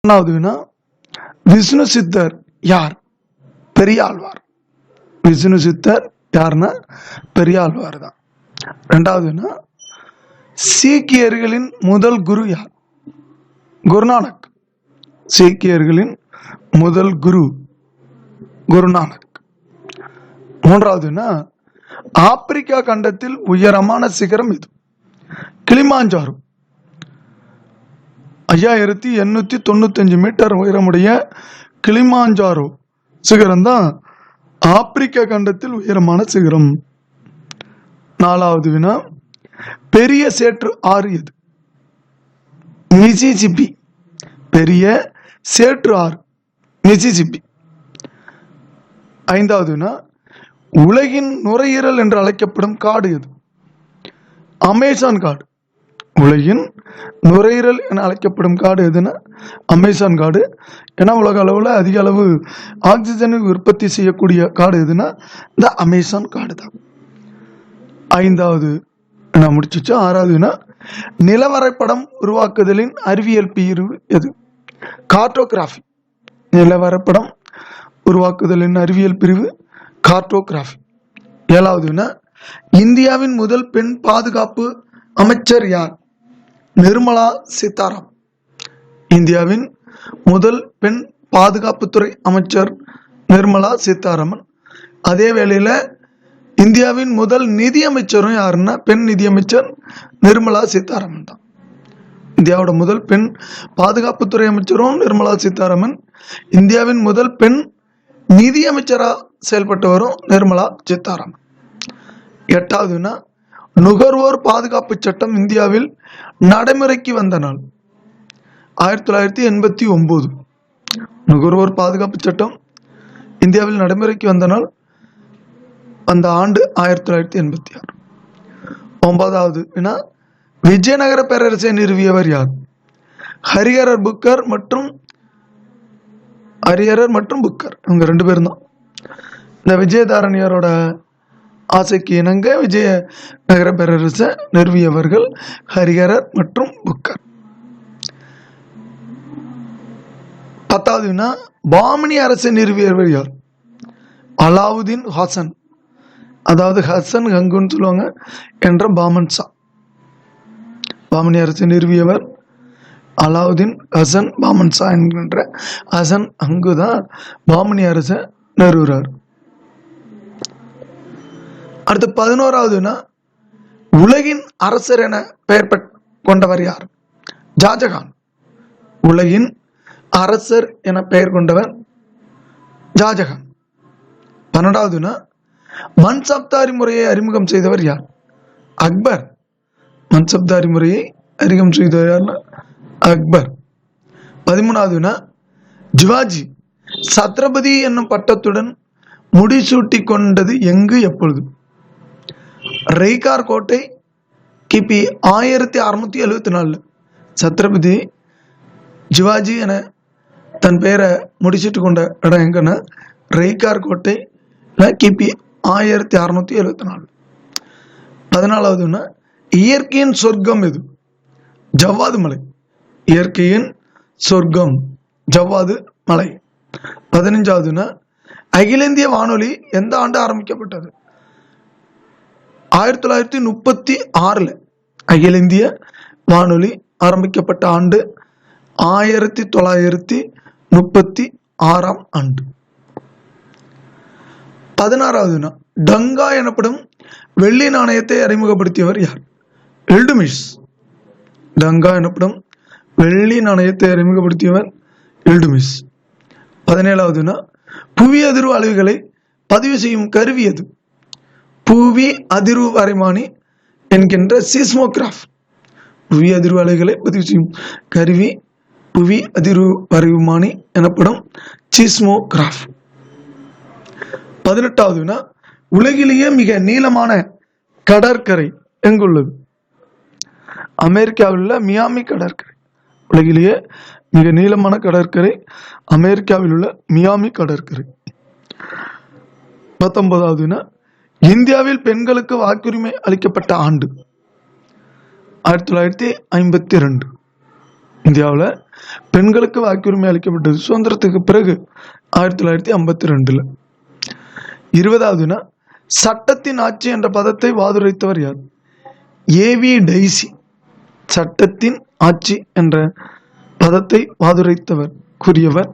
வினா விஷ்ணு சித்தர் யார்? பெரியாழ்வார். விஷ்ணு சித்தர் யாருன்னா பெரியாழ்வார் தான். ரெண்டாவதுனா சீக்கியர்களின் முதல் குரு யார்? குருநானக். சீக்கியர்களின் முதல் குரு குருநானக். மூன்றாவதுனா ஆப்பிரிக்கா கண்டத்தில் உயரமான சிகரம் இது? கிளிமாஞ்சாரோ. 5895 மீட்டர் உயரமுடைய கிளிமாஞ்சாரோ சிகரம் தான் ஆப்பிரிக்கா கண்டத்தில் உயரமான சிகரம். நாலாவது வினா பெரிய சேற்று ஆறு எது? மிசிசிப்பி. பெரிய சேற்று ஆறு மிசிசிப்பி. ஐந்தாவது வினா உலகின் நுரையீரல் என்று அழைக்கப்படும் காடு எது? அமேசான் காடு. உலகின் நுரையீரல் என அழைக்கப்படும் காடு எதுன்னா அமேசான் காடு. ஏன்னா உலக அளவில் அதிக அளவு ஆக்சிஜனை உற்பத்தி செய்யக்கூடிய காடு எதுன்னா இந்த அமேசான் காடு தான். ஐந்தாவது நான் முடிச்சிச்சு. ஆறாவதுனா நிலவரைபடம் உருவாக்குதலின் அறிவியல் பிரிவு எது? கார்டோகிராஃபி. நிலவரைபடம் உருவாக்குதலின் அறிவியல் பிரிவு கார்டோகிராஃபி. ஏழாவதுனா இந்தியாவின் முதல் பெண் பாதுகாப்பு அமைச்சர் யார்? நிர்மலா சீதாராமன். இந்தியாவின் முதல் பெண் பாதுகாப்புத்துறை அமைச்சர் நிர்மலா சீதாராமன். அதே வேளையில இந்தியாவின் முதல் நிதியமைச்சரும் யாருன்னா பெண் நிதியமைச்சர் நிர்மலா சீதாராமன் தான். இந்தியாவோட முதல் பெண் பாதுகாப்புத்துறை அமைச்சரும் நிர்மலா சீதாராமன். இந்தியாவின் முதல் பெண் நிதியமைச்சராக செயல்பட்டவரும் நிர்மலா சீதாராமன். எட்டாவதுனா நுகர்வோர் பாதுகாப்பு சட்டம் இந்தியாவில் நடைமுறைக்கு வந்த நாள்? 1989. நுகர்வோர் பாதுகாப்பு சட்டம் இந்தியாவில் நடைமுறைக்கு வந்த நாள் அந்த ஆண்டு 1986. ஒன்பதாவது வினா விஜயநகர பேரரசை நிறுவியவர் யார்? ஹரிஹரர் மற்றும் புக்கர். இவங்க ரெண்டு பேரும் தான். இந்த விஜயதாரணியரோட ஆசைக்கு இணங்க விஜயநகர பேரரசை நிறுவியவர்கள் ஹரிஹரர் மற்றும் புக்கர். பத்தாவது வினா பாமினி அரசை நிறுவியவர் யார்? அலாவுதீன் ஹாசன். அதாவது ஹசன் கங்குன்னு சொல்லுவாங்க என்ற பாமன் ஷா. பாமினி அரசை நிறுவியவர் அலாவுதீன் ஹசன் பாமன் ஷா என்கின்ற ஹசன் அங்குதான் பாமினி அரசை நிறுவுறார். அடுத்து 11வதுனா உலகின் அரசர் என பெயர் கொண்டவர் யார்? ஷாஜகான். உலகின் அரசர் என பெயர் கொண்டவர் ஷாஜகான். 12வதுனா மன்சப்தாரி முறையை அறிமுகம் செய்தவர் யார்? அக்பர். மன்சப்தாரி முறையை அறிமுகம் செய்தவர் யார்னா அக்பர். 13வதுனா சிவாஜி சத்ரபதி என்னும் பட்டத்துடன் முடிசூட்டி கொண்டது எங்கு எப்பொழுது? ரெய்கார் கோட்டை கிபி 1674. சத்ரபதி சிவாஜி என தன் பெயரை முடிச்சிட்டு கொண்ட இடம் எங்கன்னா ரெய்கார் கோட்டை கிபி 1674. 14வதுனா இயற்கையின் சொர்க்கம் எது? ஜவ்வாது மலை. இயற்கையின் சொர்க்கம் ஜவ்வாது மலை. 15வதுனா அகில இந்திய வானொலி எந்த ஆண்டு ஆரம்பிக்கப்பட்டது? 1936. அகில இந்திய வானொலி ஆரம்பிக்கப்பட்ட ஆண்டு 1936 ஆண்டு. 16வதுனா டங்கா எனப்படும் வெள்ளி நாணயத்தை அறிமுகப்படுத்தியவர் யார்? இல்டுமிஷ். டங்கா எனப்படும் வெள்ளி நாணயத்தை அறிமுகப்படுத்தியவர் இல்டுமிஷ். 17வதுனா புவி அதிர்வு அலைவுகளை பதிவு செய்யும் கருவி எது? புவி அதிர்வு வரைமானி என்கின்ற சீஸ்மோகிராஃப். புவி அதிர்வு அலைகளை பதிவு செய்யும் கருவி புவி அதிர்வு வரைமானி எனப்படும் சீஸ்மோகிராஃப். 18வதுனா உலகிலேயே மிக நீளமான கடற்கரை எங்குள்ளது? அமெரிக்காவில் உள்ள மியாமி கடற்கரை. உலகிலேயே மிக நீளமான கடற்கரை அமெரிக்காவில் உள்ள மியாமி கடற்கரை. 19வதுனா இந்தியாவில் பெண்களுக்கு வாக்குரிமை அளிக்கப்பட்ட ஆண்டு? 1952. இந்தியாவில் பெண்களுக்கு வாக்குரிமை அளிக்கப்பட்டது சுதந்திரத்துக்கு பிறகு 1952. 20வது சட்டத்தின் ஆட்சி என்ற பதத்தை வாதுரைத்தவர் யார்? AV dicey. சட்டத்தின் ஆட்சி என்ற பதத்தை வாதுரைத்தவர் கூறியவர்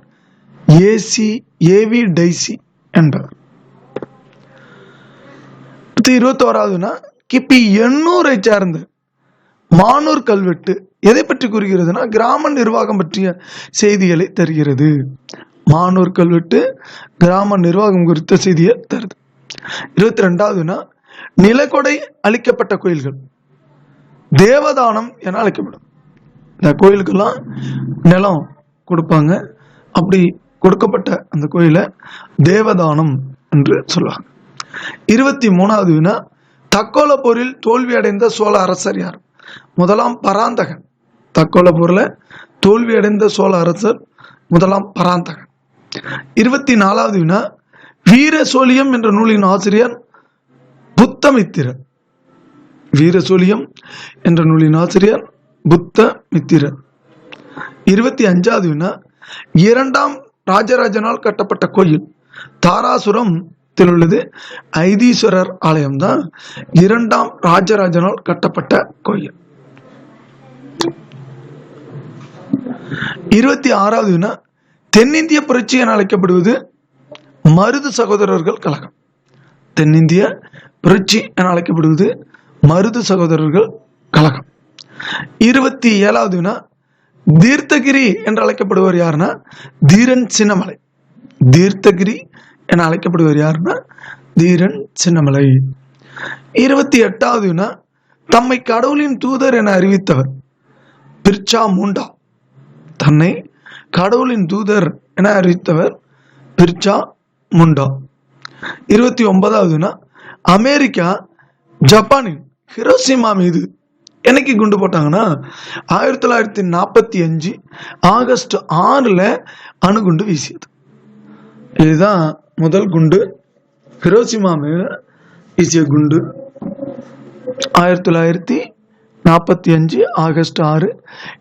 ஏவி டைசி என்பவர். 21வது கிபி 800 சார்ந்த மானூர் கல்வெட்டு எதை பற்றி கூறுகிறதுனா கிராம நிர்வாகம் பற்றிய செய்திகளை தருகிறது. மானூர் கல்வெட்டு கிராம நிர்வாகம் குறித்த செய்தியை தருது. 22வது நிலக்கொடை அளிக்கப்பட்ட கோயில்கள் தேவதானம் என அழைக்கப்படும். இந்த கோயிலுக்கெல்லாம் நிலம் கொடுப்பாங்க, அப்படி கொடுக்கப்பட்ட அந்த கோயிலை தேவதானம் என்று சொல்லுவாங்க. 23வது தக்கோல போரில் தோல்வி அடைந்த சோழ அரசர் யார்? முதலாம் பராந்தகன். தக்கோல போரில் தோல்வி அடைந்த சோழ அரசர் முதலாம் பராந்தகன். 24வது வீர சோழியம் என்ற நூலின் ஆசிரியர் புத்தமித்திரர். வீர சோழியம் என்ற நூலின் ஆசிரியர் புத்தமித்திரர். 25வது இரண்டாம் ராஜராஜனால் கட்டப்பட்ட கோயில் தாராசுரத்தில் உள்ளது ஐதீஸ்வரர் ஆலயம் தான் இரண்டாம் ராஜராஜனால் கட்டப்பட்ட கோயில். 26வது தென்னிந்திய புரட்சி என அழைக்கப்படுவது மருது சகோதரர்கள் கழகம். தென்னிந்திய புரட்சி என அழைக்கப்படுவது மருது சகோதரர்கள் கழகம். 27வது தீர்த்தகிரி என்று அழைக்கப்படுவர் யாருன்னா தீரன் சின்னமலை. தீர்த்தகிரி என அழைக்கப்படுவர் யாருன்னா தீரன் சின்னமலை. 28வது தம்மை கடவுளின் தூதர் என அறிவித்தவர் பிர்சா முண்டா. தன்னை கடவுளின் தூதர் என அறிவித்தவர் பிர்சா முண்டா. 29வது அமெரிக்கா ஜப்பானின் ஹிரோஷிமா மீது என்னைக்கு குண்டு போட்டாங்கன்னா 1945 ஆகஸ்ட் 6 அணுகுண்டு வீசியது. இதுதான் முதல் குண்டு. ஹிரோஷிமா மீது வீசிய குண்டு 1945 ஆகஸ்ட் 6.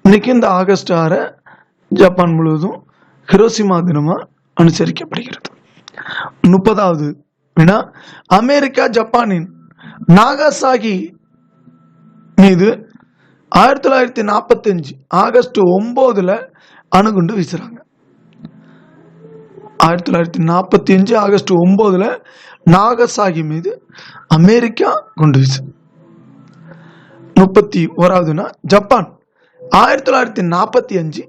இன்னைக்கு இந்த ஆகஸ்ட் 6 ஜப்பான் முழுவதும் ஹிரோஷிமா தினமா அனுசரிக்கப்படுகிறது. 30வது அமெரிக்கா ஜப்பானின் நாகாசாகி மீது 1945 ஆகஸ்ட் 9 அணுகுண்டு வீசுறாங்க. 1945 ஆகஸ்ட் 9 நாகசாகி மீது அமெரிக்கா குண்டு வீசு. 31வது ஜப்பான் 1945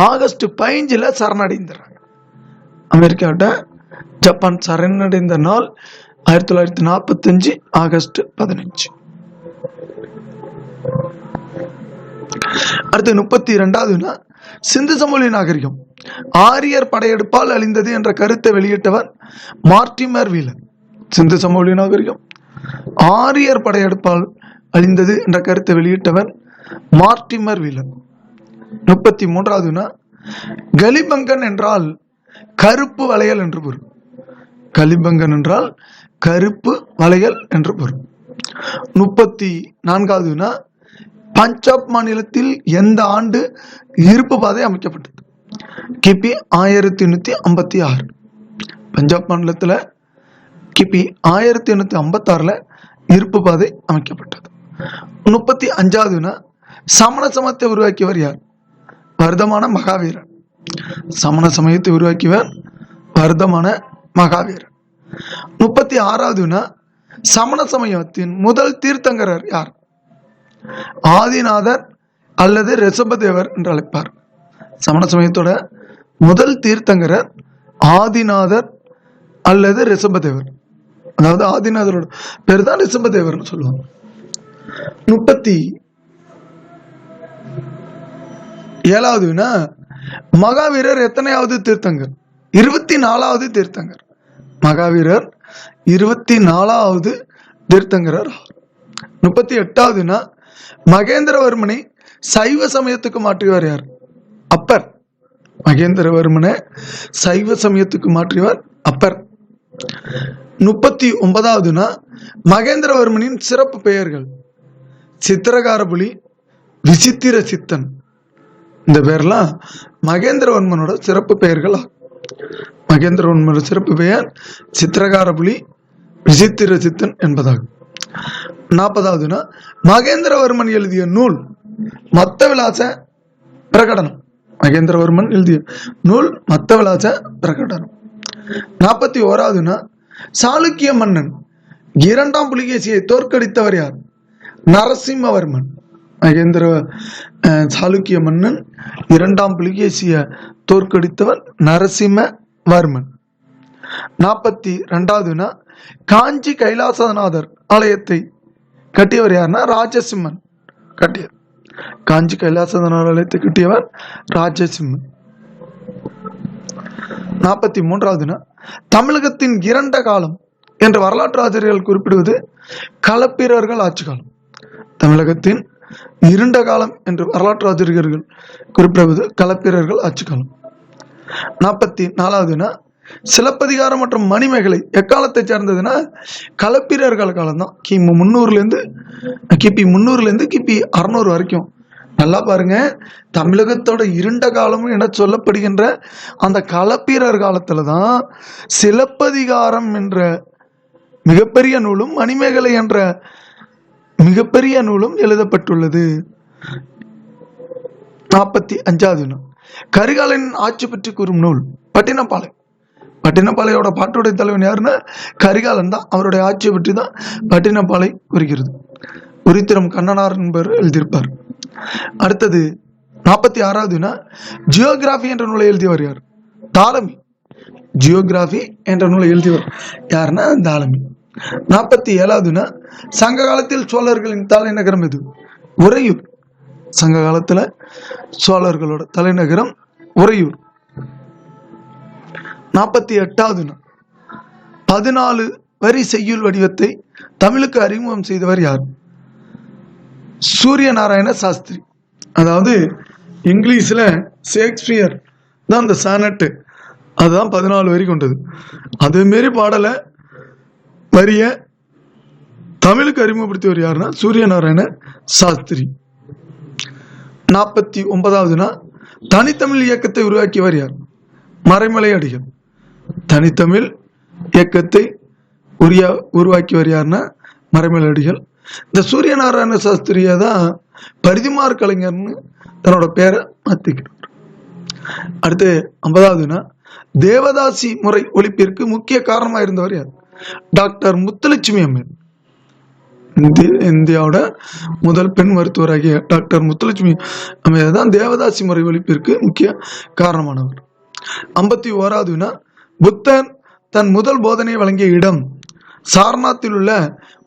ஆகஸ்ட் 15 சரணடைந்தாங்க. அமெரிக்காட்ட ஜப்பான் சரணடைந்த நாள் 1945 ஆகஸ்ட் 15. அடுத்து 32வது சிந்து சமவெளி நாகரிகம் ஆரியர் படையெடுப்பால் அழிந்தது என்ற கருத்தை வெளியிட்டவர் மார்டிமர் வீலர். சிந்து சமவெளி நாகரிகம் ஆரியர் படையெடுப்பால் அழிந்தது என்ற கருத்தை வெளியிட்டவர் மார்டிமர் வீலர். 33வது கலிபங்கன் என்றால் கருப்பு வளையல் என்று பொருள். கலிபங்கன் என்றால் கருப்பு வளையல் என்று பொருள். 34வது பஞ்சாப் மாநிலத்தில் எந்த ஆண்டு இருப்பு பாதை அமைக்கப்பட்டது? கிபி 1856. பஞ்சாப் மாநிலத்தில் கிபி 1856 இருப்பு பாதை அமைக்கப்பட்டது. 35வது சமண சமயத்தை உருவாக்கியவர் யார்? வர்தமான மகாவீரன். சமண சமயத்தை உருவாக்கியவர் வர்தமான மகாவீரன். 36வது சமண சமயத்தின் முதல் தீர்த்தங்கரர் யார்? ஆதிநாதர் அல்லது ரிஷபதேவர் என்று அழைப்பார். சமண சமயத்தோட முதல் தீர்த்தங்கரர் ஆதிநாதர் அல்லது ரிஷபதேவர். அதாவது ஆதிநாதரோட பேர் தான் ரிஷபதேவர்னு சொல்லுவாங்க. 37வது மகாவீரர் எத்தனையாவது தீர்த்தங்கர்? 24வது தீர்த்தங்கர். மகாவீரர் 24வது தீர்த்தங்கரர். 38வது மகேந்திரவர்மனை சைவ சமயத்துக்கு மாற்றியவர் யார்? அப்பர். மகேந்திரவர்மனை சைவ சமயத்துக்கு மாற்றியவர் அப்பர். 39வது மகேந்திரவர்மனின் சிறப்பு பெயர்கள் சித்திரகார புலி, விசித்திர சித்தன், இந்த பேர்லாம் மகேந்திரவர்மனோட சிறப்பு பெயர்கள். மகேந்திரவர்மனோட சிறப்பு பெயர் சித்திரகாரபுலி விசித்திர சித்தன் என்பதாகும். 40வது மகேந்திரவர்மன் எழுதிய நூல் மத்த விலாச பிரகடனம். மகேந்திரவர்மன் எழுதிய நூல் மத்த விலாச பிரகடனம். 41வது சாளுக்கிய மன்னன் 2ஆம் புலிகேசியை தோற்கடித்தவர் யார்? நரசிம்மவர்மன். சாளுக்கிய மன்னன் 2ஆம் புலிகேசியை தோற்கடித்தவர் நரசிம்மவர்மன். 42வது காஞ்சி கைலாசநாதர் ஆலயத்தை கட்டியவர் யாருன்னா ராஜசிம்மன் கட்டியவர். காஞ்சி கைலாசநாதர் ஆலயத்தை கட்டியவர் ராஜசிம்மன். 43வது தமிழகத்தின் இருண்ட காலம் என்று வரலாற்று ஆசிரியர்கள் குறிப்பிடுவது களப்பிரர்கள் ஆட்சி காலம். தமிழகத்தின் இருண்ட காலம் என்று வரலாற்று ஆசிரியர்கள் குறிப்பிடுவது களப்பிரர்கள் ஆட்சி காலம். 44வது சிலப்பதிகாரம் மற்றும் மணிமேகலை எக்காலத்தை சேர்ந்ததுன்னா களப்பிரர்கள் காலம்தான். கிபி 300 கிபி 600 வரைக்கும். நல்லா பாருங்க, தமிழகத்தோட இருண்ட காலமும் என சொல்லப்படுகின்ற அந்த களப்பிரர் காலத்துலதான் சிலப்பதிகாரம் என்ற மிகப்பெரிய நூலும் மணிமேகலை என்ற மிகப்பெரிய நூலும் எழுதப்பட்டுள்ளது. 45வது கரிகாலன் ஆட்சி பற்றி கூறும் நூல் பட்டினப்பாலை. பட்டினப்பாளையோட பாட்டுடைய தலைவன் யாருன்னா கரிகாலன் தான். அவருடைய ஆட்சியை பற்றி தான் பட்டினப்பாலை குறிக்கிறது. உரித்திரம் கண்ணனார் என்பவர் எழுதியிருப்பார். அடுத்தது 46வது ஜியோகிராபி என்ற நூலை எழுதியவர் யார்? தாலமி. ஜியோகிராபி என்ற நூலை எழுதியவர் யாருன்னா தாலமி. 47வது சங்க காலத்தில் சோழர்களின் தலைநகரம் எது? உறையூர். சங்க காலத்துல சோழர்களோட தலைநகரம் உறையூர். 48வது 14 வரி செய்யுள் வடிவத்தை தமிழுக்கு அறிமுகம் செய்தவர் யார்? சூரிய நாராயண சாஸ்திரி. அதாவது இங்கிலீஷ்ல ஷேக்ஸ்பியர் தான் அந்த சானட்டு, அதுதான் 14 வரி கொண்டது. அதே மாரி பாடல வரிய தமிழுக்கு அறிமுகப்படுத்தியவர் யாருன்னா சூரிய நாராயண சாஸ்திரி. 49வது தனித்தமிழ் இயக்கத்தை உருவாக்கியவர் யார்? மறைமலை அடிகள். தனித்தமிழ் இயக்கத்தை உருவாக்கியவர் யாருன்னா மறைமலை அடிகள். இந்த சூரிய நாராயண சாஸ்திரியை தான் பரிதிமார் கலைஞர்னு தன்னோட பேரை மாத்திக்கிறார். அடுத்து 50வது தேவதாசி முறை ஒழிப்பிற்கு முக்கிய காரணமாக இருந்தவர் யார்? டாக்டர் முத்துலட்சுமி அம்மையார். இந்தியாவோட முதல் பெண் மருத்துவராகிய டாக்டர் முத்துலட்சுமி அம்மையார் தான் தேவதாசி முறை ஒழிப்பிற்கு முக்கிய காரணமானவர். 51வது புத்தர் தன் முதல் போதனை வழங்கிய இடம் சாரநாத்தில் உள்ள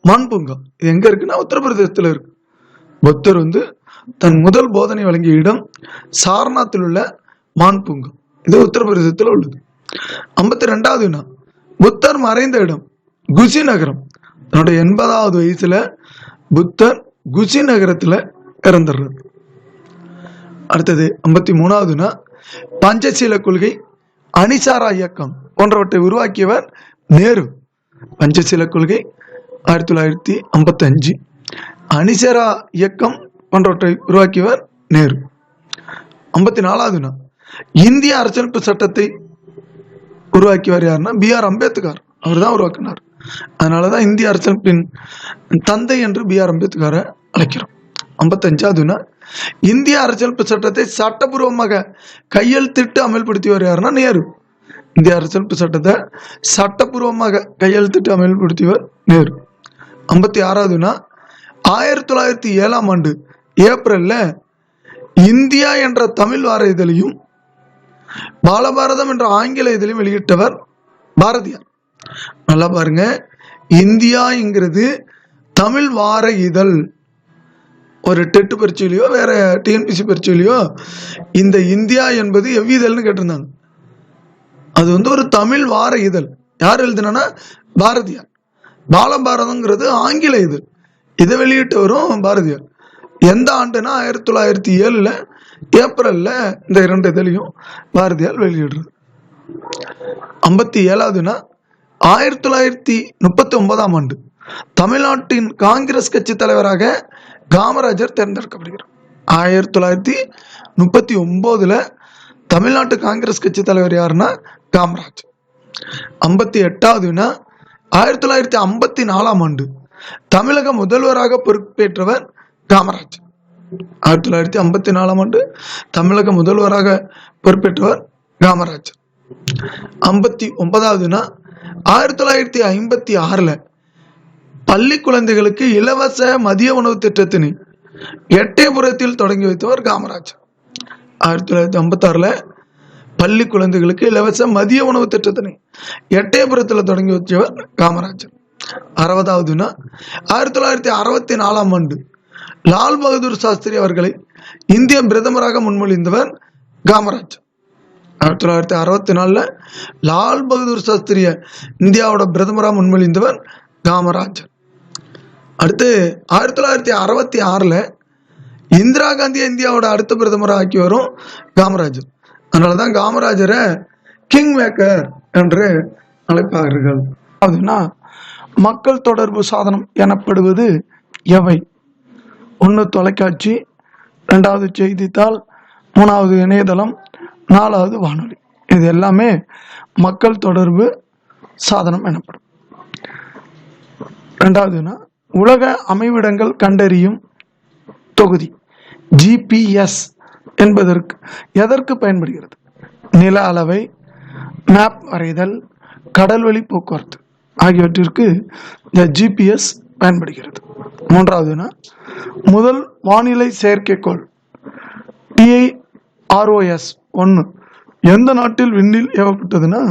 மான்பூங்கா. இது எங்க இருக்குன்னா உத்தரப்பிரதேசத்துல இருக்கு. புத்தர் தன் முதல் போதனை வழங்கிய இடம் சாரநாத்தில் உள்ள மான்பூங்கா, இது உத்தரப்பிரதேசத்துல உள்ளது. 52வது புத்தர் மறைந்த இடம் குஷி நகரம். தன்னுடைய 80வது வயசுல புத்தர் குஷி நகரத்துல இறந்துடுறார். அடுத்தது 53வது பஞ்சசீல கொள்கை, அணிசாரா இயக்கம் போன்றவற்றை உருவாக்கியவர் நேரு. பஞ்சசீல கொள்கை 1955, அணிசாரா இயக்கம் போன்றவற்றை உருவாக்கியவர் நேரு. 54வது இந்திய அரசியலமைப்பு சட்டத்தை உருவாக்கியவர் யாருன்னா BR அம்பேத்கர். அவர் தான் உருவாக்கினார். அதனாலதான் இந்திய அரசியலமைப்பின் தந்தை என்று BR அம்பேத்கரை அழைக்கிறோம். 55வது இந்திய அரசியலமைப்பு சட்டத்தை சட்டபூர்வமாக கையெழுத்திட்டு அமல்படுத்தியவர் யாருன்னா நேரு. இந்திய அரசியலமைப்பு சட்டத்தை சட்டபூர்வமாக கையெழுத்திட்டு அமல்படுத்தியவர் நேரு. 56வது 1907ஆம் ஆண்டு ஏப்ரல்ல இந்தியா என்ற தமிழ் வார இதழையும் பாலபாரதம் என்ற ஆங்கில இதழையும் வெளியிட்டவர் பாரதியார். நல்லா பாருங்க, இந்தியாங்கிறது தமிழ் வார இதழ். ஒரு டெட் பரீட்சையிலையோ வேற TNPSC பரீட்சையிலையோ இந்த இந்தியா என்பது எவ்விதழ்னு கேட்டிருந்தாங்க. அது ஒரு தமிழ் வார இதழ். யார் எழுதுனா? பாரதியார். பாலபாரதம்ங்கிறது ஆங்கில இதழ். இதை வெளியிட்டவரும் பாரதியார். எந்த ஆண்டுனா 1907 ஏப்ரல்ல இந்த 2 இதழையும் பாரதியார் வெளியிடுறது. 57வது 1939ஆம் ஆண்டு தமிழ்நாட்டின் காங்கிரஸ் கட்சி தலைவராக காமராஜர் தேர்ந்தெடுக்கப்படுகிறார். 39 தமிழ்நாட்டு காங்கிரஸ் கட்சி தலைவர் யாருன்னா காமராஜ். 58வது வினா 1954 தமிழக முதல்வராக பொறுப்பேற்றவர் காமராஜ். 1954 தமிழக முதல்வராக பொறுப்பேற்றவர் காமராஜ். 59வது வினா 1956 பள்ளி குழந்தைகளுக்கு இலவச மதிய உணவு திட்டத்தினை எட்டயபுரத்தில் தொடங்கி வைத்தவர் காமராஜ். 1956 பள்ளி குழந்தைகளுக்கு இலவச மதிய உணவு திட்டத்தினை எட்டயபுரத்தில் தொடங்கி வச்சவர் காமராஜ். 60வது வினா 1964 லால் பகதூர் சாஸ்திரி அவர்களை இந்திய பிரதமராக முன்மொழிந்தவர் காமராஜ். 1964 லால் பகதூர் சாஸ்திரிய இந்தியாவோட பிரதமராக முன்மொழிந்தவர் காமராஜ். அடுத்து 1966 இந்திரா காந்தியை இந்தியாவோட அடுத்த பிரதமராக ஆக்கி வரும் காமராஜ். அதனாலதான் காமராஜரை கிங் மேக்கர் என்று அழைப்பார்கள். அதுனா மக்கள் தொடர்பு சாதனம் எனப்படுவது எவை? 1 தொலைக்காட்சி, 2வது செய்தித்தாள், 3வது இணையதளம், 4வது வானொலி. இது எல்லாமே மக்கள் தொடர்பு சாதனம் எனப்படும். 2வதுனா உலக அமைவிடங்கள் கண்டறியும் தொகுதி GPS என்பதற்கு எதற்கு பயன்படுகிறது? நில அளவை, மேப் வரைதல், கடல்வழி போக்குவரத்து ஆகியவற்றிற்கு இந்த GPS பயன்படுகிறது. 3வதுனா முதல் வானிலை செயற்கைக்கோள் TIROS-1 எந்த நாட்டில் விண்ணில் ஏவப்பட்டதுன்னா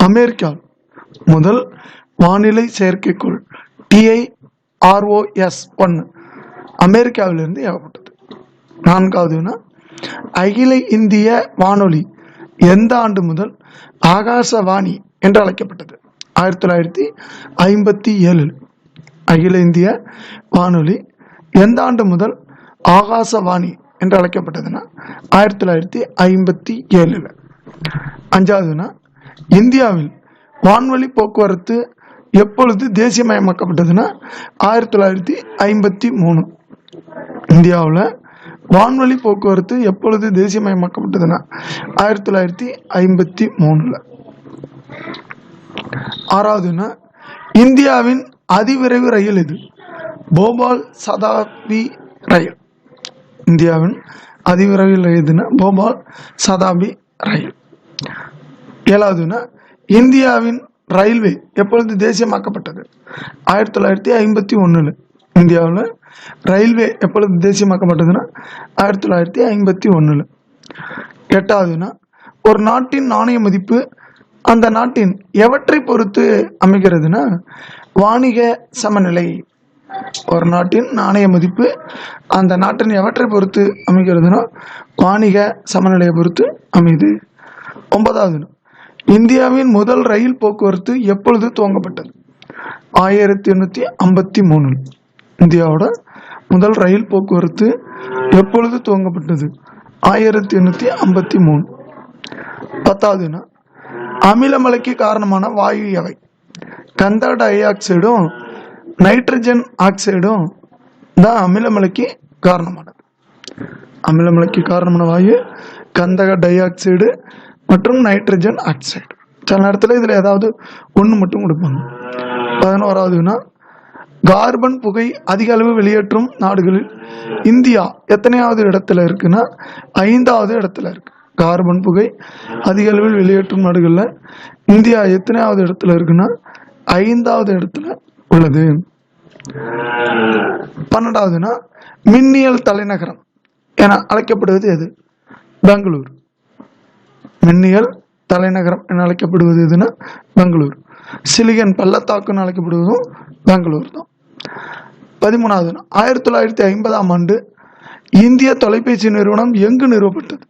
அமெரிக்கா. முதல் வானிலை செயற்கைக்கோள் TIROS-1 அமெரிக்காவிலிருந்து ஏவப்பட்டது. 4வதுனா அகில இந்திய வானொலி எந்த ஆண்டு முதல் ஆகாசவாணி என்று அழைக்கப்பட்டது? 1957. அகில இந்திய வானொலி எந்த ஆண்டு முதல் ஆகாசவாணி என்று அழைக்கப்பட்டதுன்னா 1957. 5வதுனா இந்தியாவில் வான்வழி போக்குவரத்து எப்பொழுது தேசியமயமாக்கப்பட்டதுன்னா 1953. இந்தியாவில் வான்வழி போக்குவரத்து எப்பொழுது தேசியமயமாக்கப்பட்டதுன்னா 1953. 6வதுனா இந்தியாவின் அதிவிரைவு ரயில் எது? போபால் சதாப்தி ரயில். இந்தியாவின் அதிவிரைவு ரயில் எதுனா போபால் சதாப்தி ரயில். 7வதுனா இந்தியாவின் ரயில்வே எப்பொழுது தேசியமாக்கப்பட்டது? 1951. இந்தியாவில் ரயில்வே எப்பொழுது தேசியமாக்கப்பட்டதுன்னா 1951. 8வதுனா ஒரு நாட்டின் நாணய மதிப்பு அந்த நாட்டின் எவற்றை பொறுத்து அமைகிறதுனா வாணிக சமநிலை. ஒரு நாட்டின் நாணய மதிப்பு அந்த நாட்டின் எவற்றை பொறுத்து அமைகிறதுனா வாணிக சமநிலையை பொறுத்து அமையுது. 9வதுனா இந்தியாவின் முதல் ரயில் போக்குவரத்து எப்பொழுது துவங்கப்பட்டது? 1853. இந்தியாவோட முதல் ரயில் போக்குவரத்து எப்பொழுது துவங்கப்பட்டது? 1853. 10வதுனா அமிலமலைக்கு காரணமான வாயு எவை? கந்த டை ஆக்சைடும் நைட்ரஜன் ஆக்சைடும் தான் அமிலமலைக்கு காரணமானது. அமிலமலைக்கு காரணமான வாயு கந்தக டை ஆக்சைடு மற்றும் நைட்ரஜன் ஆக்சைடு. சில நேரத்தில் இதில் ஏதாவது ஒன்று மட்டும் கொடுப்பாங்க. 11வதுனா கார்பன் புகை அதிக அளவு வெளியேற்றும் நாடுகளில் இந்தியா எத்தனையாவது இடத்துல இருக்குன்னா 5வது இடத்துல இருக்கு. கார்பன் புகை அதிக அளவில் வெளியேற்றும் நாடுகளில் இந்தியா எத்தனையாவது இடத்துல இருக்குன்னா 5வது இடத்துல உள்ளது. 12வதுனா மின்னியல் தலைநகரம் என அழைக்கப்படுவது எது? பெங்களூர். மின்னியல் தலைநகரம் என அழைக்கப்படுவது எதுனா பெங்களூர். சிலிகன் பள்ளத்தாக்குன்னு அழைக்கப்படுவதும் பெங்களூர் தான். 13வதுனா 1950ஆம் ஆண்டு இந்திய தொலைபேசி நிறுவனம் எங்கு நிறுவப்பட்டது?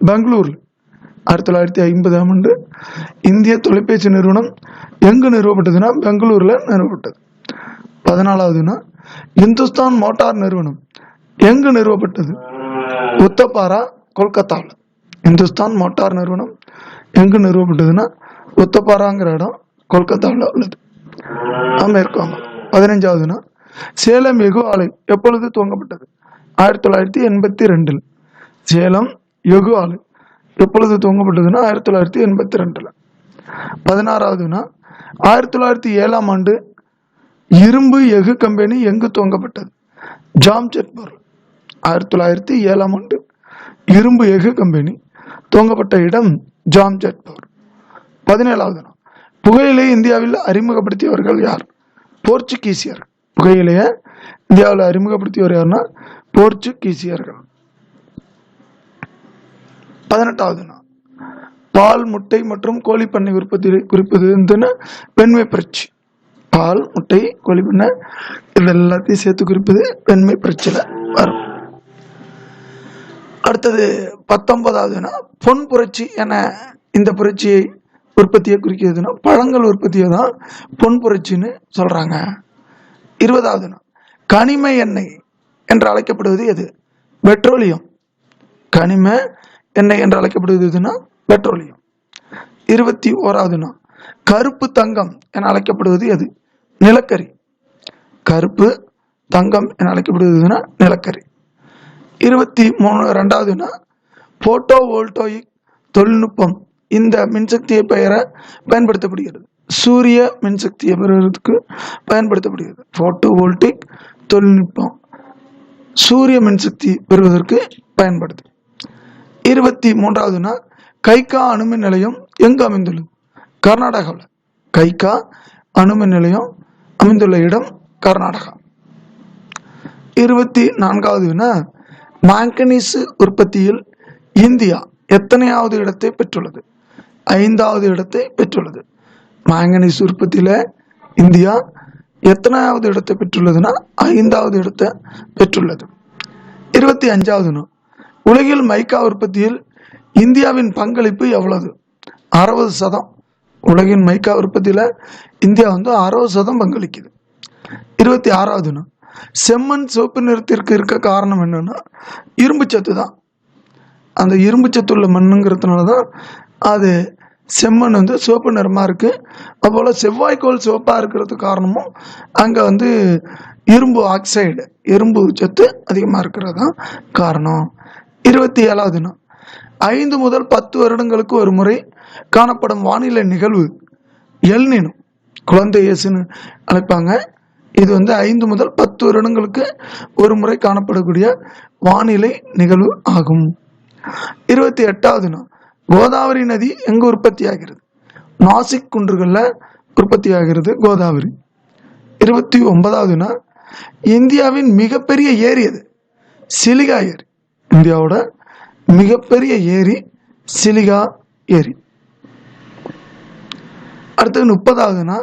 பெங்களூர்ல. 1950ஆம் ஆண்டு இந்திய தொலைபேசி நிறுவனம் எங்கு நிறுவப்பட்டதுன்னா பெங்களூர்ல நிறுவப்பட்டது. 14வதுனா இந்துஸ்தான் மோட்டார் நிறுவனம் எங்கு நிறுவப்பட்டது? உத்தப்பாரா, கொல்கத்தாவில். இந்துஸ்தான் மோட்டார் நிறுவனம் எங்கு நிறுவப்பட்டதுன்னா உத்தப்பாராங்கிற இடம் கொல்கத்தாவில் உள்ளது, மேற்கு வங்கம். 15வதுனா சேலம் எஃகு ஆலை எப்பொழுது துவங்கப்பட்டது? 1982. சேலம் எஃகு ஆலை எப்பொழுது துவங்கப்பட்டதுன்னா 1982. 16வது வினா 1907ஆம் ஆண்டு இரும்பு எஃகு கம்பெனி எங்கு துவங்கப்பட்டது? ஜாம்ஷெட்பூர். 1907ஆம் ஆண்டு இரும்பு எஃகு கம்பெனி துவங்கப்பட்ட இடம் ஜாம்ஷெட்பூர். 17வது வினா புகையிலை இந்தியாவில் அறிமுகப்படுத்தியவர்கள் யார்? போர்ச்சுகீசியர். புகையிலையை இந்தியாவில் அறிமுகப்படுத்தியவர் யாருன்னா போர்ச்சுகீசியர்கள். 18வது வினா பால், முட்டை மற்றும் கோழி பண்ணை உற்பத்தி குறிப்பது வெண்மை புரட்சி. பால், முட்டை, கோழி பண்ணை இது எல்லாத்தையும் சேர்த்து குறிப்பது வெண்மை புரட்சியில வரும். அடுத்தது 19வது வினா பொன் புரட்சி என இந்த புரட்சியை உற்பத்தியை குறிக்கிறதுனா பழங்கள் உற்பத்தியை தான் பொன் புரட்சின்னு சொல்றாங்க. 20வது வினா கனிம எண்ணெய் என்று அழைக்கப்படுவது எது? பெட்ரோலியம். கனிம எண்ணெய் என்று அழைக்கப்படுவது எதுனா பெட்ரோலியம். 21வது வினா கருப்பு தங்கம் என அழைக்கப்படுவது எது? நிலக்கரி. கருப்பு தங்கம் என அழைக்கப்படுவது எதுனா நிலக்கரி. 22வது வினா போட்டோ வோல்டாயிக் தொழில்நுட்பம் இந்த மின்சக்தியை பெற பயன்படுத்தப்படுகிறது. சூரிய மின்சக்தியை பெறுவதற்கு பயன்படுத்தப்படுகிறது. போட்டோ வோல்டிக் தொழில்நுட்பம் சூரிய மின்சக்தி பெறுவதற்கு பயன்படுது. 23வது வினா கைகா அணுமின் நிலையம் எங்கு அமைந்துள்ளது? கர்நாடகாவில். கைகா அணுமின் நிலையம் அமைந்துள்ள இடம் கர்நாடகா. 24வது வினா மாங்கனீசு உற்பத்தியில் இந்தியா எத்தனையாவது இடத்தை பெற்றுள்ளது? 5வது இடத்தை பெற்றுள்ளது. மாங்கனீசு உற்பத்தியில இந்தியா எத்தனையாவது இடத்தை பெற்றுள்ளதுன்னா 5வது இடத்தை பெற்றுள்ளது. 25வது வினா உலகில் மைக்கா உற்பத்தியில் இந்தியாவின் பங்களிப்பு எவ்வளவு? 60%. உலகின் மைக்கா உற்பத்தியில இந்தியா 60% பங்களிக்குது. 26வது வினா செம்மண் சிவப்பு நிறத்திற்கு இருக்க காரணம் என்னன்னா இரும்பு சத்து தான். அந்த இரும்பு சத்து உள்ள மண்ணுங்கிறதுனால தான் அது செம்மண் சிவப்பு நிறமா இருக்கு. அதுபோல செவ்வாய்க்கோள் சிவப்பா இருக்கிறதுக்கு காரணமும் அங்க இரும்பு ஆக்சைடு, இரும்பு சத்து அதிகமா இருக்கிறது தான் காரணம். 27வது வினா 5 முதல் 10 வருடங்களுக்கு ஒரு முறை காணப்படும் வானிலை நிகழ்வு எல்னினோ. குழந்தை இயேசுன்னு அழைப்பாங்க. இது 5 முதல் 10 வருடங்களுக்கு ஒரு முறை காணப்படக்கூடிய வானிலை நிகழ்வு ஆகும். 28வது வினா கோதாவரி நதி எங்கு உற்பத்தி ஆகிறது? நாசிக் குன்றுகள்ல உற்பத்தி ஆகிறது கோதாவரி. 29வது வினா இந்தியாவின் மிகப்பெரிய ஏரி எது? சிலிகா ஏரி. இந்தியாவோட மிகப்பெரிய ஏரி சிலிகா ஏரி. அடுத்தது 30வது வினா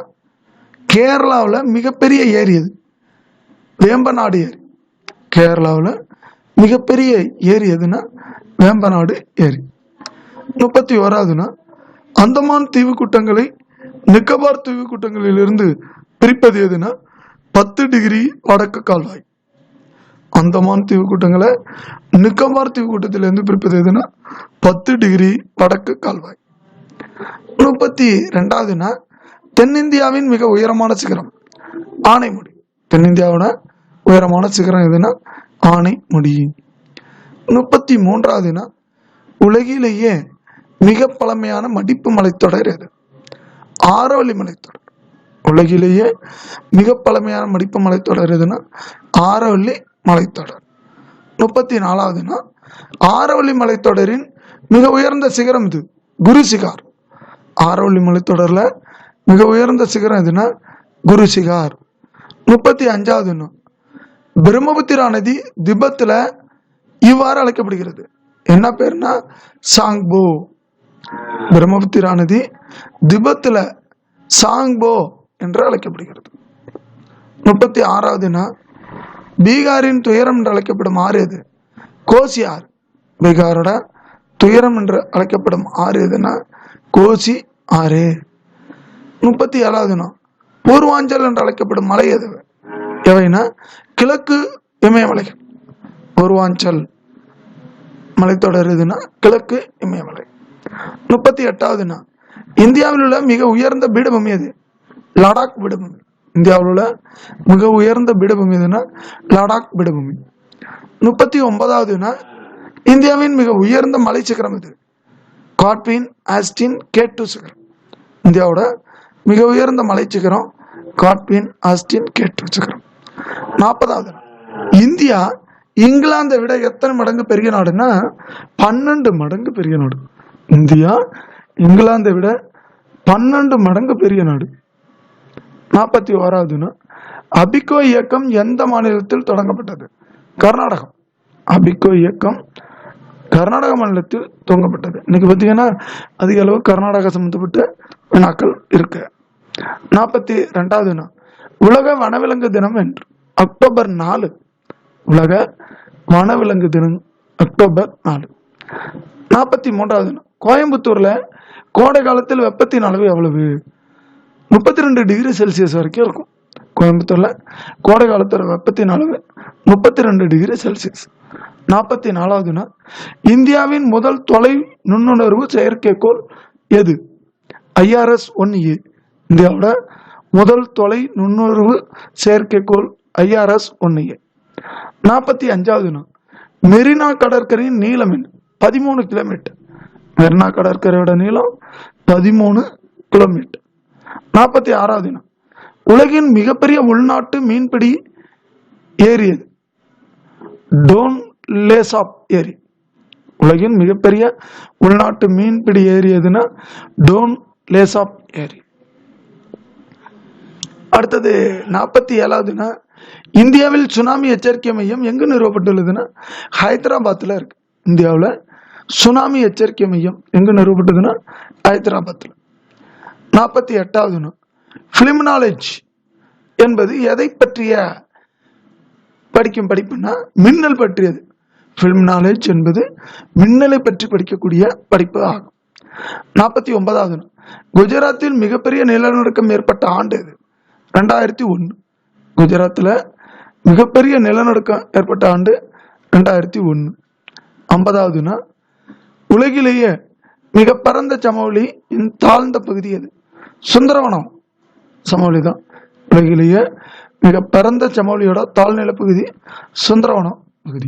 கேரளாவில் மிகப்பெரிய ஏரி எது? வேம்பநாடு ஏரி. கேரளாவில் மிகப்பெரிய ஏரி எதுனா வேம்பநாடு ஏரி. 31வது வினா அந்தமான் தீவு கூட்டங்களை நிக்கோபார் தீவு கூட்டங்களிலிருந்து பிரிப்பது எதுனா 10 டிகிரி வடக்கு கால்வாய். அந்தமான் தீவு கூட்டங்களை நிக்கோபார் தீவு கூட்டத்திலிருந்து பிரிப்பது எதுனா 10 டிகிரி வடக்கு கால்வாய். 32வது வினா தென்னிந்தியாவின் மிக உயரமான சிகரம் ஆனைமுடி. தென்னிந்தியாவோட உயரமான சிகரம் எதுனா ஆனைமுடி. 33வது வினா உலகிலேயே மிக பழமையான மடிப்பு மலைத்தொடர் எது? ஆரவல்லி மலைத்தொடர். உலகிலேயே மிக பழமையான மடிப்பு மலைத்தொடர் எதுனா ஆரவல்லி மலைத்தொடர். 34வது வினா ஆரவல்லி மலைத்தொடரின் மிக உயர்ந்த சிகரம் இது குருசிகார். ஆரவல்லி மலைத்தொடர்ல மிக உயர்ந்த சிகரம் எதுனா குருசிகார். 35வது வினா பிரம்மபுத்திரா நதி திபெத்ல இவ்வாறு அழைக்கப்படுகிறது. என்ன பேருனா சாங்போ. பிரம்மபுத்திரா நதி திபெத்ல சாங்போ என்று அழைக்கப்படுகிறது. 36வது வினா பீகாரின் துயரம் என்று அழைக்கப்படும் ஆறு எது? கோசி ஆறு. பீகாரோட துயரம் என்று அழைக்கப்படும் ஆறு எதுனா கோசி ஆறு. 37வது வினா பூர்வாஞ்சல் என்று அழைக்கப்படும் மலை எது? எவைனா கிழக்கு இமயமலைகள். பூர்வாஞ்சல் மலைத்தொடர் எதுனா கிழக்கு இமயமலை. 38வது வினா இந்தியாவில் உள்ள மிக உயர்ந்த பீடபூமி எது? லடாக் பீடபூமி. இந்தியாவில் உள்ள மிக உயர்ந்த பீடபூமி எதுனா லடாக் பீடபூமி. 39வது வினா இந்தியாவின் மிக உயர்ந்த மலை சிகரம் இது. காட்வின் ஆஸ்டின் K2 சிகரம். இந்தியாவோட மிக உயர்ந்த மலை சிகரம் காட்வின் ஆஸ்டின் K2 சிகரம். 40வது, இந்தியா இங்கிலாந்தை விட எத்தனை மடங்கு பெரிய நாடுன்னா 12 மடங்கு பெரிய நாடு. இந்தியா இங்கிலாந்தை விட 12 மடங்கு பெரிய நாடு. 41வது, அபிகோ இயக்கம் எந்த மாநிலத்தில் தொடங்கப்பட்டது? கர்நாடகம். அபிகோ இயக்கம் கர்நாடக மாநிலத்தில் துவங்கப்பட்டது. இன்னைக்கு பார்த்தீங்கன்னா அதிக அளவு கர்நாடகா சம்பந்தப்பட்ட வினாக்கள் இருக்கு. 42வது, உலக வனவிலங்கு தினம் என்று அக்டோபர் 4. உலக வனவிலங்கு தினம் அக்டோபர் 4. 43வது, கோயம்புத்தூர்ல கோடை காலத்தில் வெப்பத்தின் அளவு எவ்வளவு? 32 டிகிரி செல்சியஸ் வரைக்கும் இருக்கும். கோயம்புத்தூர்ல கோடை காலத்தில் வெப்பத்தின் அளவு 32 டிகிரி செல்சியஸ். 44வது, இந்தியாவின் முதல் தொலை நுண்ணுணர்வு செயற்கைக்கோள் எது? IRS-1A. இந்தியாவோட முதல் தொலை நுண்ணுணர்வு செயற்கைக்கோள் IRS-1A. 45வது, மெரினா கடற்கரையின் நீளம் என்ன? 13 கிலோமீட்டர். மெரினா கடற்கரையோட நீளம் 13 கிலோமீட்டர். 46வது, உலகின் மிகப்பெரிய உள்நாட்டு மீன்பிடி ஏரி எது? டோன் லேசாப் ஏரி. உலகின் மிகப்பெரிய உள்நாட்டு மீன்பிடி ஏரி எதுனா டோன் லேசாப் ஏரி. அடுத்தது 47வது, இந்தியாவில் சுனாமி எச்சரிக்கை மையம் எங்கு நிறுவப்பட்டுள்ளதுன்னா ஹைதராபாத்தில் இருக்கு. இந்தியாவில் சுனாமி எச்சரிக்கை மையம் எங்கு நிறுவப்பட்டதுன்னா ஹைதராபாத்தில். 48வது, ஃபிலிம் நாலேஜ் என்பது எதை பற்றிய படிக்கும் படிப்புனா மின்னல் பற்றியது. ஃபிலிம் நாலேஜ் என்பது மின்னலை பற்றி படிக்கக்கூடிய படிப்பு ஆகும். 49வது, குஜராத்தில் மிகப்பெரிய நிலநடுக்கம் ஏற்பட்ட ஆண்டு எது? 2001. குஜராத்தில் மிகப்பெரிய நிலநடுக்கம் ஏற்பட்ட ஆண்டு 2001. 50வது, உலகிலேயே மிக பரந்த சமவெளி தாழ்ந்த பகுதி எது? சுந்தரவனம் சமவெளி தான். உலகிலேயே மிக பரந்த சமவெளியோட தாழ்நில பகுதி சுந்தரவனம் பகுதி.